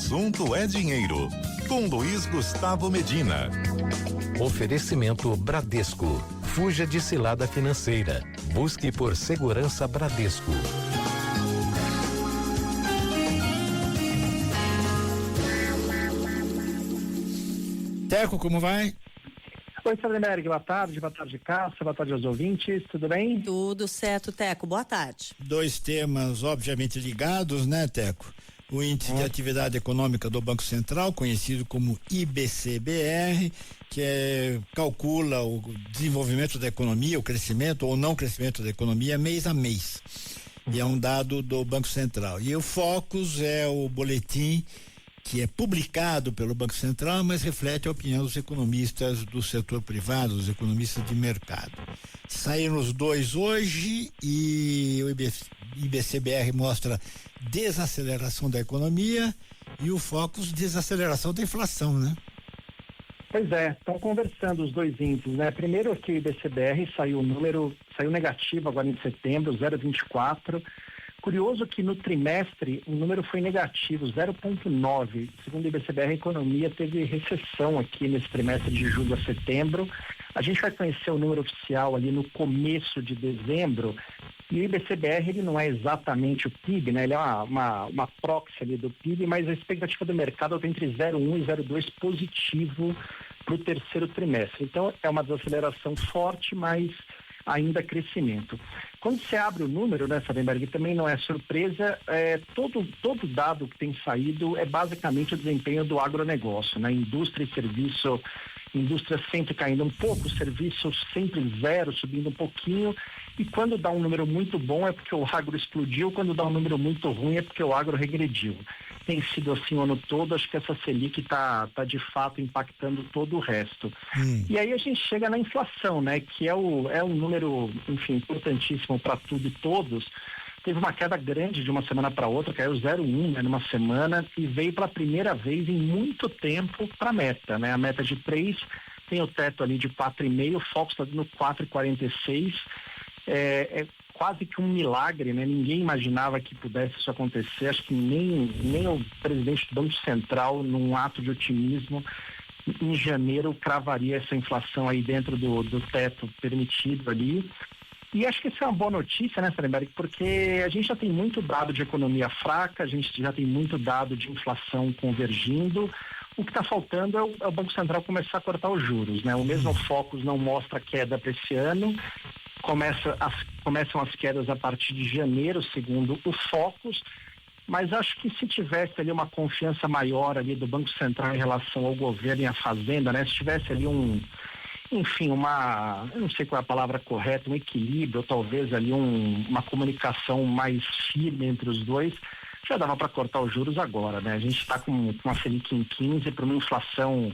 assunto é dinheiro. Com Luiz Gustavo Medina. Oferecimento Bradesco. Fuja de cilada financeira. Busque por segurança Bradesco. Teco, como vai? Oi, Salenberg, boa tarde, Cássia, boa tarde aos ouvintes, tudo bem? Tudo certo, Teco, boa tarde. Dois temas obviamente ligados, né, Teco? O índice de atividade econômica do Banco Central, conhecido como IBCBR, que calcula o desenvolvimento da economia, o crescimento ou não crescimento da economia mês a mês. E é um dado do Banco Central. E o Focus é o boletim que é publicado pelo Banco Central, mas reflete a opinião dos economistas do setor privado, dos economistas de mercado. Saíram os dois hoje e o IBCBR mostra desaceleração da economia e o Focus desaceleração da inflação, né? Pois é, estão conversando os dois índices, né? Primeiro que o IBCBR saiu negativo agora em setembro, 0,24. Curioso que no trimestre o número foi negativo, 0,9. Segundo o IBCBR, a economia teve recessão aqui nesse trimestre de julho a setembro. A gente vai conhecer o número oficial ali no começo de dezembro. E o IBCBR, ele não é exatamente o PIB, né? Ele é uma proxy ali do PIB, mas a expectativa do mercado está entre 0,1 e 0,2 positivo para o terceiro trimestre. Então, é uma desaceleração forte, mas ainda crescimento. Quando você abre o número, né, Salenberg, também não é surpresa, todo dado que tem saído é basicamente o desempenho do agronegócio, né? Indústria e serviço, indústria sempre caindo um pouco, serviço sempre zero, subindo um pouquinho, e quando dá um número muito bom é porque o agro explodiu, quando dá um número muito ruim é porque o agro regrediu. Tem sido assim o ano todo, acho que essa Selic tá de fato impactando todo o resto. E aí a gente chega na inflação, né, que é um número, enfim, importantíssimo para tudo e todos. Teve uma queda grande de uma semana para outra, caiu 0,1, né, numa semana, e veio pela primeira vez em muito tempo para a meta, né? A meta de 3 tem o teto ali de 4,5, o Focus está dando 4,46. É quase que um milagre, né? Ninguém imaginava que pudesse isso acontecer, acho que nem o presidente do Banco Central, num ato de otimismo, em janeiro cravaria essa inflação aí dentro do teto permitido ali. E acho que isso é uma boa notícia, né, Salenberg? Porque a gente já tem muito dado de economia fraca, a gente já tem muito dado de inflação convergindo. O que está faltando é o Banco Central começar a cortar os juros, né? O mesmo Focus não mostra queda para esse ano. Começam as quedas a partir de janeiro, segundo o Focus. Mas acho que se tivesse ali uma confiança maior ali do Banco Central em relação ao governo e à Fazenda, né? Se tivesse ali eu não sei qual é a palavra correta, um equilíbrio, ou talvez ali uma comunicação mais firme entre os dois, já dava para cortar os juros agora, né? A gente está com uma Selic em 15 para uma inflação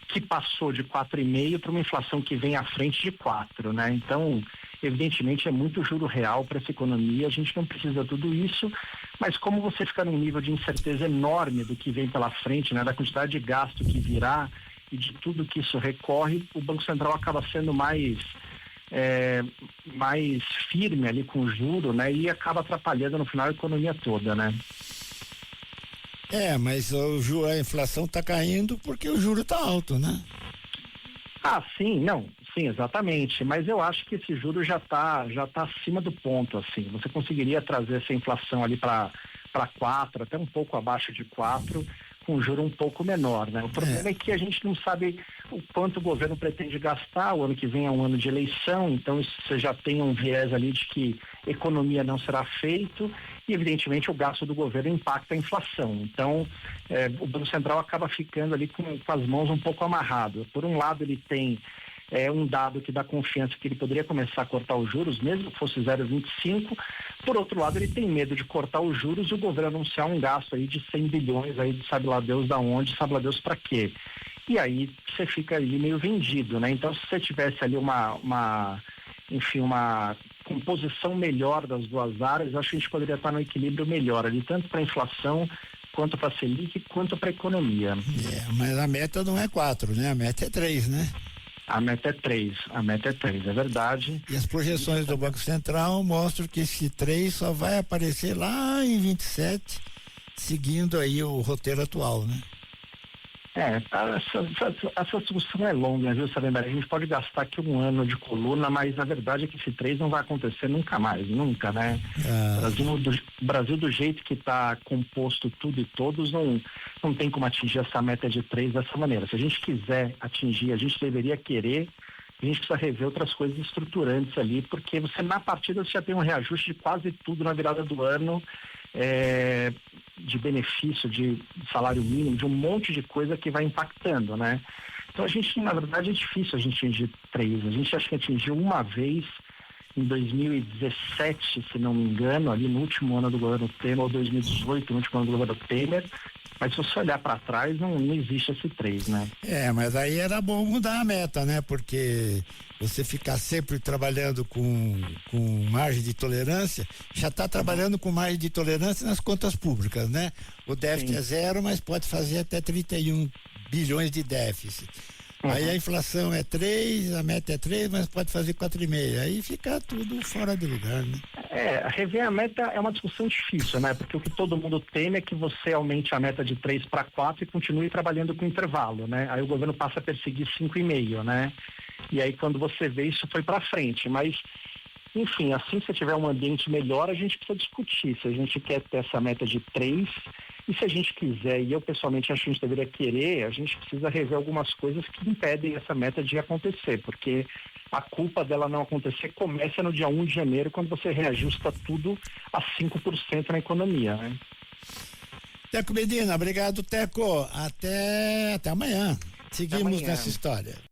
que passou de 4,5 para uma inflação que vem à frente de 4, né? Então, evidentemente, é muito juro real para essa economia, a gente não precisa de tudo isso, mas como você fica num nível de incerteza enorme do que vem pela frente, né? Da quantidade de gasto que virá e de tudo que isso recorre, o Banco Central acaba sendo mais firme ali com o juro, né? E acaba atrapalhando no final a economia toda, né? Mas a inflação está caindo porque o juro está alto, né? Sim, exatamente, mas eu acho que esse juro já tá acima do ponto, assim. Você conseguiria trazer essa inflação ali para 4, até um pouco abaixo de 4, com juro um pouco menor, né? O problema é que a gente não sabe o quanto o governo pretende gastar. O ano que vem é um ano de eleição, então isso você já tem um viés ali de que economia não será feito e, evidentemente, o gasto do governo impacta a inflação. Então, o Banco Central acaba ficando ali com as mãos um pouco amarradas. Por um lado, ele tem um dado que dá confiança que ele poderia começar a cortar os juros, mesmo que fosse 0,25. Por outro lado, ele tem medo de cortar os juros e o governo anunciar um gasto aí de 100 bilhões aí de sabe lá Deus da onde, sabe lá Deus para quê. E aí você fica ali meio vendido, né? Então, se você tivesse ali uma composição melhor das duas áreas, eu acho que a gente poderia estar no equilíbrio melhor ali, tanto para a inflação quanto para a Selic, quanto para a economia. Mas a meta não é 4, né? A meta é 3, né? A meta é 3, é verdade. E as projeções do Banco Central mostram que esse 3 só vai aparecer lá em 27 seguindo aí o roteiro atual, né? Essa discussão é longa, viu, Salemberg? A gente pode gastar aqui um ano de coluna, mas a verdade é que esse 3 não vai acontecer nunca mais, nunca, né? Brasil do jeito que está composto tudo e todos, não tem como atingir essa meta de 3 dessa maneira. Se a gente quiser atingir, a gente deveria querer, a gente precisa rever outras coisas estruturantes ali, porque você na partida você já tem um reajuste de quase tudo na virada do ano, de benefício, de salário mínimo, de um monte de coisa que vai impactando, né? Então a gente, na verdade, é difícil a gente atingir 3. A gente acha que atingiu uma vez em 2017, se não me engano, ali no último ano do governo Temer, ou 2018, no último ano do governo Temer, mas se você olhar para trás, não existe esse 3, né? Mas aí era bom mudar a meta, né? Porque você ficar sempre trabalhando com margem de tolerância, já está trabalhando com margem de tolerância nas contas públicas, né? O déficit é 0, mas pode fazer até 31 bilhões de déficit. Aí a inflação é 3, a meta é 3, mas pode fazer 4,5. Aí fica tudo fora do lugar, né? Rever a meta é uma discussão difícil, né? Porque o que todo mundo teme é que você aumente a meta de 3 para 4 e continue trabalhando com intervalo, né? Aí o governo passa a perseguir 5,5, né? E aí quando você vê, isso foi para frente. Mas, enfim, assim que você tiver um ambiente melhor, a gente precisa discutir se a gente quer ter essa meta de 3. E se a gente quiser, e eu pessoalmente acho que a gente deveria querer, a gente precisa rever algumas coisas que impedem essa meta de acontecer, porque a culpa dela não acontecer começa no dia 1 de janeiro, quando você reajusta tudo a 5% na economia, né? Teco Medina, obrigado, Teco. Até amanhã. Seguimos nessa história.